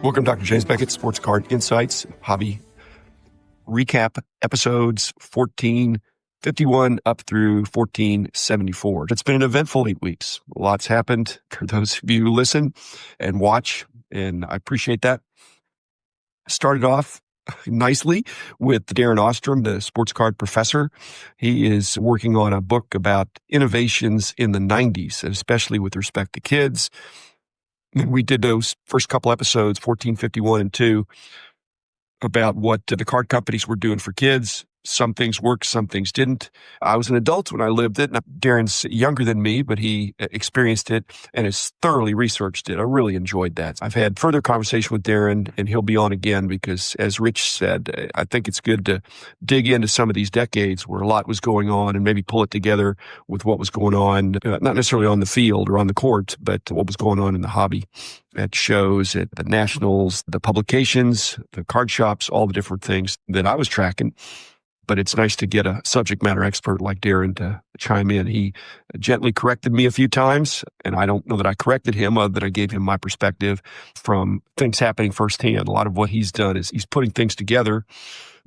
Welcome, Dr. James Beckett, Sports Card Insights, Hobby Recap, episodes 1451 up through 1474. It's been an eventful 8 weeks. Lots happened for those of you who listen and watch, and I appreciate that. Started off nicely with Darin Ostrom, the sports card professor. He is working on a book about innovations in the 90s, especially with respect to kids. We did those first couple episodes, 1451 and 2, about what the card companies were doing for kids. Some things worked, some things didn't. I was an adult when I lived it. Darin's younger than me, but he experienced it and has thoroughly researched it. I really enjoyed that. I've had further conversation with Darin, and he'll be on again because, as Rich said, I think it's good to dig into some of these decades where a lot was going on and maybe pull it together with what was going on, not necessarily on the field or on the court, but what was going on in the hobby, at shows, at the nationals, the publications, the card shops, all the different things that I was tracking. But it's nice to get a subject matter expert like Darin to chime in. He gently corrected me a few times, and I don't know that I corrected him, other than I gave him my perspective from things happening firsthand. A lot of what he's done is he's putting things together,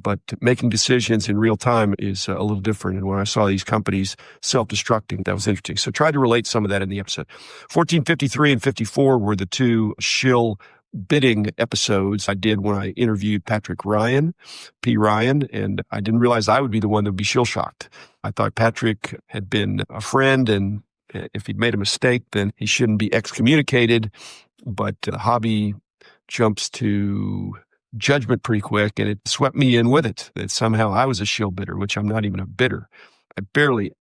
but making decisions in real time is a little different. And when I saw these companies self-destructing, that was interesting. So tried to relate some of that in the episode. 1453 and 54 were the two Shill bidding episodes I did when I interviewed Patrick Ryan, P. Ryan, and I didn't realize I would be the one that would be shill shocked. I thought Patrick had been a friend, and if he'd made a mistake, then he shouldn't be excommunicated. But the hobby jumps to judgment pretty quick, and it swept me in with it, that somehow I was a shill bidder, which I'm not even a bidder. I barely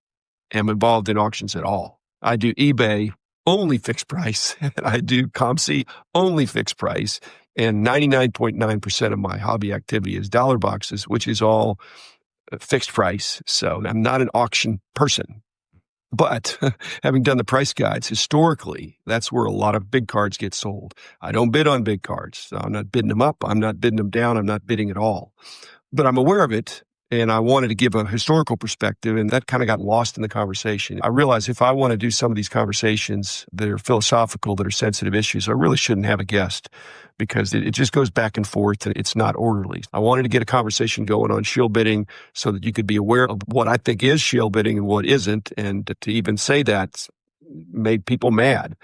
am involved in auctions at all. I do eBay only fixed price, and I do ComC only fixed price, and 99.9% of my hobby activity is dollar boxes, which is all fixed price. So I'm not an auction person. But having done the price guides, historically, that's where a lot of big cards get sold. I don't bid on big cards. So I'm not bidding them up. I'm not bidding them down. I'm not bidding at all. But I'm aware of it. And I wanted to give a historical perspective, and that kind of got lost in the conversation. I realized if I want to do some of these conversations that are philosophical, that are sensitive issues, I really shouldn't have a guest because it just goes back and forth and it's not orderly. I wanted to get a conversation going on shill bidding so that you could be aware of what I think is shill bidding and what isn't. And to even say that made people mad.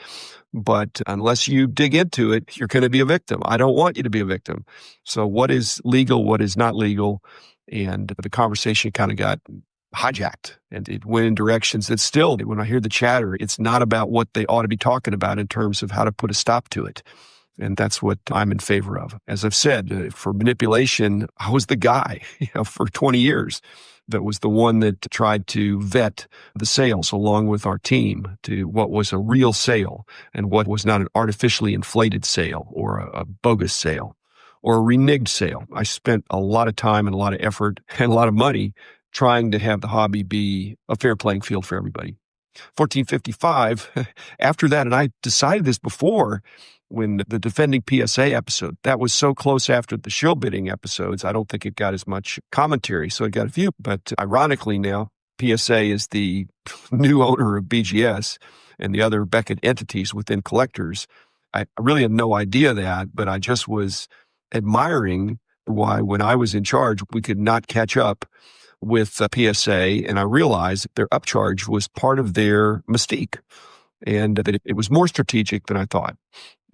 But unless you dig into it, you're going to be a victim. I don't want you to be a victim. So what is legal? What is not legal? And the conversation kind of got hijacked, and it went in directions that still, when I hear the chatter, it's not about what they ought to be talking about in terms of how to put a stop to it. And that's what I'm in favor of. As I've said, for manipulation, I was the guy for 20 years that was the one that tried to vet the sales along with our team to what was a real sale and what was not an artificially inflated sale or a bogus sale or a reneged sale. I spent a lot of time and a lot of effort and a lot of money trying to have the hobby be a fair playing field for everybody. 1455, after that, and I decided this before when the defending PSA episode, that was so close after the shill bidding episodes, I don't think it got as much commentary. So it got a few, but ironically now, PSA is the new owner of BGS and the other Beckett entities within collectors. I really had no idea that, but I just was admiring why, when I was in charge, we could not catch up with PSA. And I realized their upcharge was part of their mystique and that it was more strategic than I thought,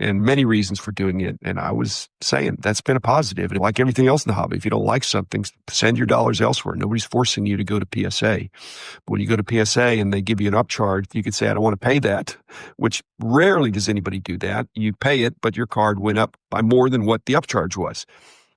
and many reasons for doing it. And I was saying that's been a positive. And like everything else in the hobby, if you don't like something, send your dollars elsewhere. Nobody's forcing you to go to PSA. But when you go to PSA and they give you an upcharge, you could say, I don't want to pay that, which rarely does anybody do that. You pay it, but your card went up by more than what the upcharge was.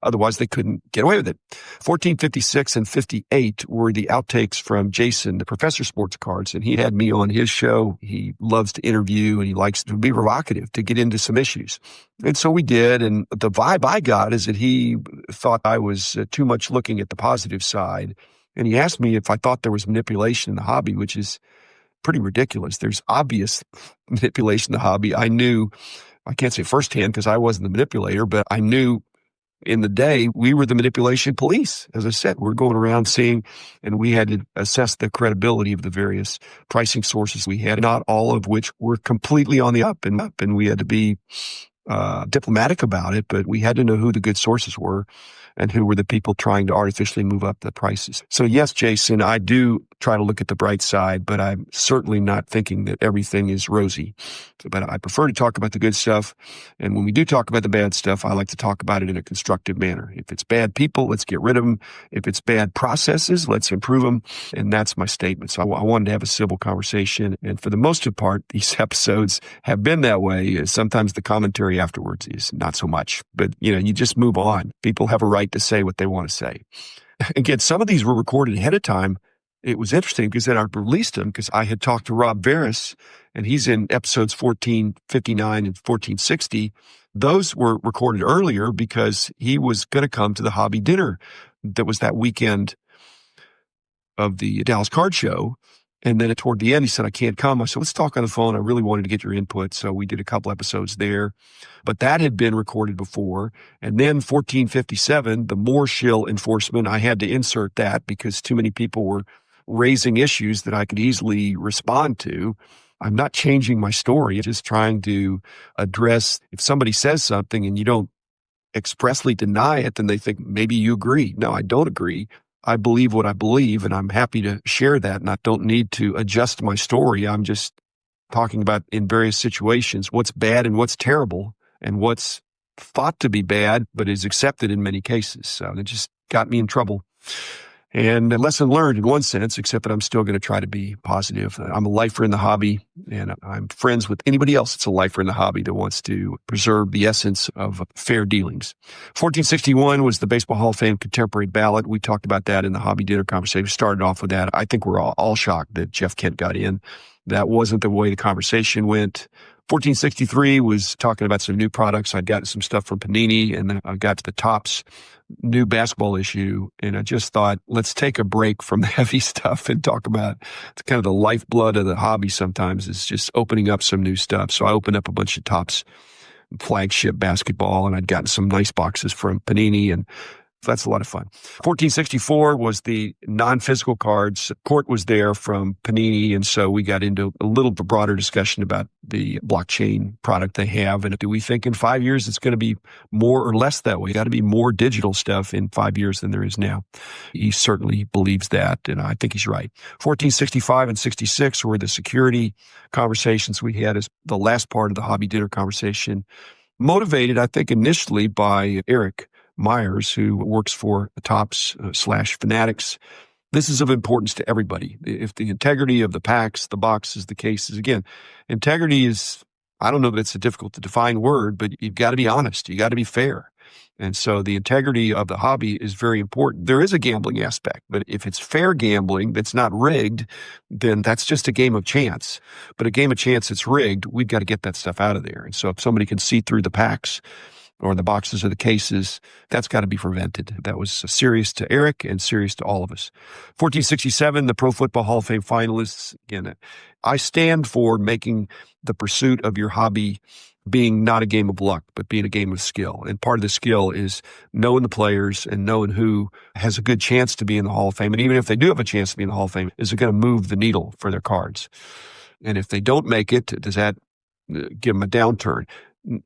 Otherwise, they couldn't get away with it. 1456 and 58 were the outtakes from Jason, the Professor Sports Cards, and he had me on his show. He loves to interview, and he likes to be provocative, to get into some issues. And so we did, and the vibe I got is that he thought I was too much looking at the positive side. And he asked me if I thought there was manipulation in the hobby, which is pretty ridiculous. There's obvious manipulation in the hobby. I knew, I can't say firsthand because I wasn't the manipulator, but I knew in the day, we were the manipulation police. As I said, we're going around seeing, and we had to assess the credibility of the various pricing sources we had, not all of which were completely on the up, and we had to be diplomatic about it, but we had to know who the good sources were and who were the people trying to artificially move up the prices. So yes, Jason, I do try to look at the bright side, but I'm certainly not thinking that everything is rosy. But I prefer to talk about the good stuff. And when we do talk about the bad stuff, I like to talk about it in a constructive manner. If it's bad people, let's get rid of them. If it's bad processes, let's improve them. And that's my statement. So I wanted to have a civil conversation. And for the most part, these episodes have been that way. Sometimes the commentary afterwards is not so much, but you just move on. People have a right to say what they want to say. Again, some of these were recorded ahead of time. It was interesting because then I released them because I had talked to Rob Veras, and he's in episodes 1459 and 1460. Those were recorded earlier because he was going to come to the hobby dinner that was that weekend of the Dallas Card Show. And then toward the end, he said, I can't come. I said, let's talk on the phone. I really wanted to get your input. So we did a couple episodes there. But that had been recorded before. And then 1457, the more Shill enforcement, I had to insert that because too many people were raising issues that I could easily respond to. I'm not changing my story, just trying to address if somebody says something and you don't expressly deny it, then they think maybe you agree. No, I don't agree. I believe what I believe, and I'm happy to share that, and I don't need to adjust my story. I'm just talking about in various situations what's bad and what's terrible and what's thought to be bad but is accepted in many cases. So it just got me in trouble. And a lesson learned in one sense, except that I'm still going to try to be positive. I'm a lifer in the hobby, and I'm friends with anybody else that's a lifer in the hobby that wants to preserve the essence of fair dealings. 1461 was the Baseball Hall of Fame contemporary ballot. We talked about that in the hobby dinner conversation. We started off with that. I think we're all shocked that Jeff Kent got in. That wasn't the way the conversation went. 1463 was talking about some new products. I'd gotten some stuff from Panini, and then I got to the Topps new basketball issue, and I just thought, let's take a break from the heavy stuff and talk about it's kind of the lifeblood of the hobby sometimes is just opening up some new stuff. So I opened up a bunch of Topps flagship basketball, and I'd gotten some nice boxes from Panini, and that's a lot of fun. 1464 was the non-physical cards. Court was there from Panini, and so we got into a little broader discussion about the blockchain product they have. And do we think in 5 years it's going to be more or less that way? Got to be more digital stuff in 5 years than there is now. He certainly believes that, and I think he's right. 1465 and 66 were the security conversations we had as the last part of the hobby dinner conversation, motivated, I think, initially by Eric Myers, who works for Topps / Fanatics. This is of importance to everybody. If the integrity of the packs, the boxes, the cases, again, integrity is, I don't know that it's a difficult to define word, but you've got to be honest. You got to be fair. And so the integrity of the hobby is very important. There is a gambling aspect, but if it's fair gambling that's not rigged, then that's just a game of chance. But a game of chance that's rigged, we've got to get that stuff out of there. And so if somebody can see through the packs or the boxes or the cases, that's got to be prevented. That was serious to Eric and serious to all of us. 1467, the Pro Football Hall of Fame finalists. Again, I stand for making the pursuit of your hobby being not a game of luck, but being a game of skill. And part of the skill is knowing the players and knowing who has a good chance to be in the Hall of Fame. And even if they do have a chance to be in the Hall of Fame, is it going to move the needle for their cards? And if they don't make it, does that give them a downturn?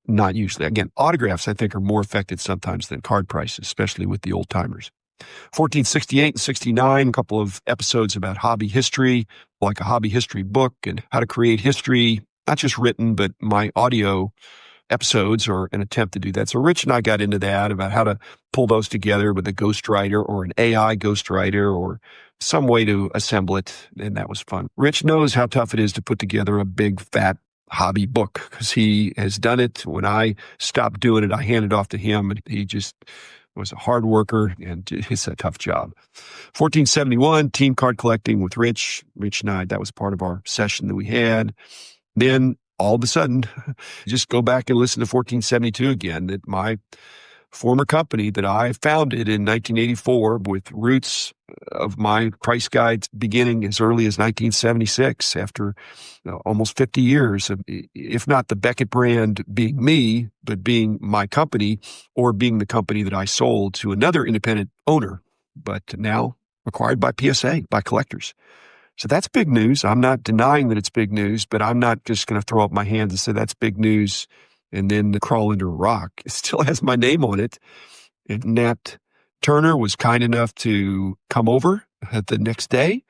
Not usually. Again, autographs, I think, are more affected sometimes than card prices, especially with the old timers. 1468 and 69, a couple of episodes about hobby history, like a hobby history book and how to create history, not just written, but my audio episodes are an attempt to do that. So Rich and I got into that about how to pull those together with a ghostwriter or an AI ghostwriter or some way to assemble it. And that was fun. Rich knows how tough it is to put together a big, fat hobby book because he has done it. When I stopped doing it, I handed off to him, and he just was a hard worker, and it's a tough job. 1471, team card collecting with Rich. Rich and I, that was part of our session that we had. Then all of a sudden, just go back and listen to 1472 again, that my former company that I founded in 1984 with roots of my price guides beginning as early as 1976 after almost 50 years of, if not the Beckett brand being me, but being my company or being the company that I sold to another independent owner, but now acquired by PSA, by collectors. So that's big news. I'm not denying that it's big news, but I'm not just going to throw up my hands and say that's big news and then crawl into a rock. It still has my name on it. And Nat Turner was kind enough to come over the next day,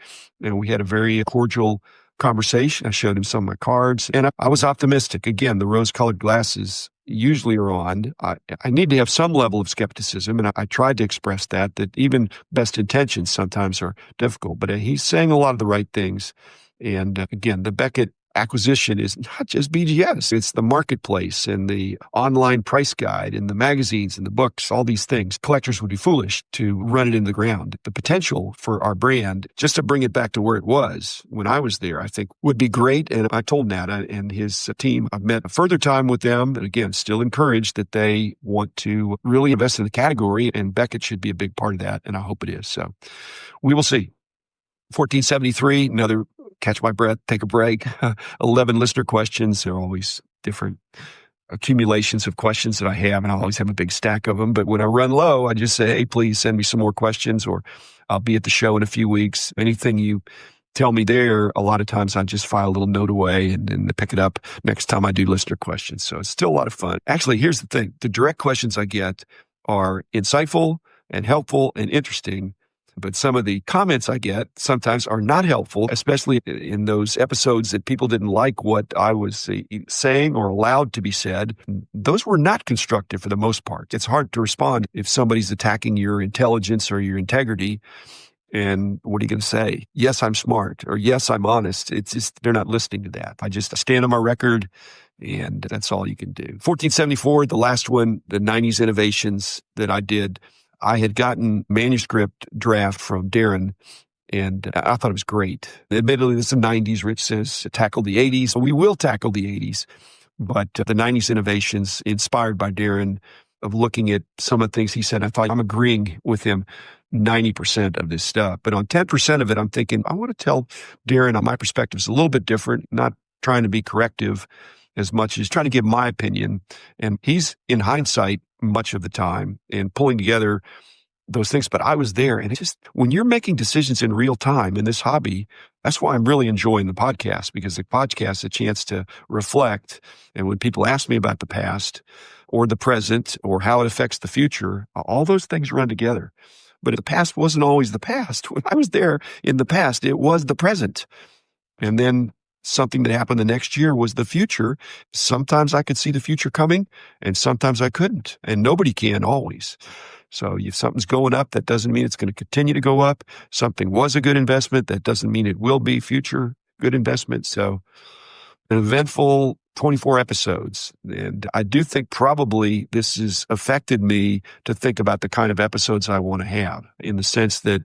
and we had a very cordial conversation. I showed him some of my cards, and I was optimistic. Again, the rose-colored glasses usually are on. I need to have some level of skepticism, and I tried to express that even best intentions sometimes are difficult. But he's saying a lot of the right things. And again, the Beckett acquisition is not just BGS. It's the marketplace and the online price guide and the magazines and the books, all these things. Collectors would be foolish to run it into the ground. The potential for our brand, just to bring it back to where it was when I was there, I think would be great. And I told Nat and his team, I've met a further time with them. And again, still encouraged that they want to really invest in the category, and Beckett should be a big part of that. And I hope it is. So we will see. 1473, another catch my breath, take a break. 11 listener questions. They're always different accumulations of questions that I have, and I always have a big stack of them. But when I run low, I just say, hey, please send me some more questions, or I'll be at the show in a few weeks. Anything you tell me there, a lot of times I just file a little note away and then pick it up next time I do listener questions. So it's still a lot of fun. Actually, here's the thing. The direct questions I get are insightful and helpful and interesting. But some of the comments I get sometimes are not helpful, especially in those episodes that people didn't like what I was saying or allowed to be said. Those were not constructive for the most part. It's hard to respond if somebody's attacking your intelligence or your integrity. And what are you going to say? Yes, I'm smart, or yes, I'm honest. It's just, they're not listening to that. I just stand on my record, and that's all you can do. 1474, the last one, the 90s innovations that I did. I had gotten manuscript draft from Darin, and I thought it was great. Admittedly, this is the 90s. Rich says tackle the 80s. We will tackle the 80s, but the 90s innovations inspired by Darin, of looking at some of the things he said, I thought I'm agreeing with him 90% of this stuff. But on 10% of it, I'm thinking, I want to tell Darin my perspective is a little bit different, not trying to be corrective as much as trying to give my opinion. And he's in hindsight much of the time and pulling together those things. But I was there, and it's just, when you're making decisions in real time in this hobby, that's why I'm really enjoying the podcast, because the podcast is a chance to reflect. And when people ask me about the past or the present or how it affects the future, all those things run together. But the past wasn't always the past. When I was there in the past, it was the present. And then something that happened the next year was the future. Sometimes I could see the future coming, and sometimes I couldn't. And nobody can always. So if something's going up, that doesn't mean it's going to continue to go up. Something was a good investment, that doesn't mean it will be future good investment. So an eventful 24 episodes. And I do think probably this has affected me to think about the kind of episodes I want to have, in the sense that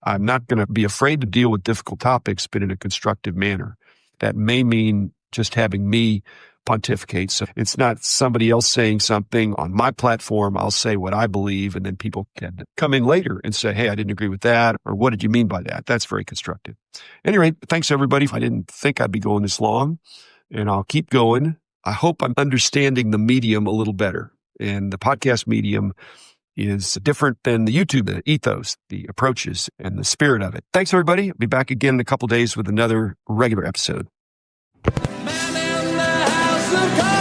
I'm not going to be afraid to deal with difficult topics, but in a constructive manner. That may mean just having me pontificate. So it's not somebody else saying something on my platform. I'll say what I believe, and then people can come in later and say, hey, I didn't agree with that, or what did you mean by that? That's very constructive. Anyway, thanks everybody. I didn't think I'd be going this long, and I'll keep going. I hope I'm understanding the medium a little better. And the podcast medium is different than the YouTube, the ethos, the approaches, and the spirit of it. Thanks, everybody. I'll be back again in a couple days with another regular episode. Man in the house of cards.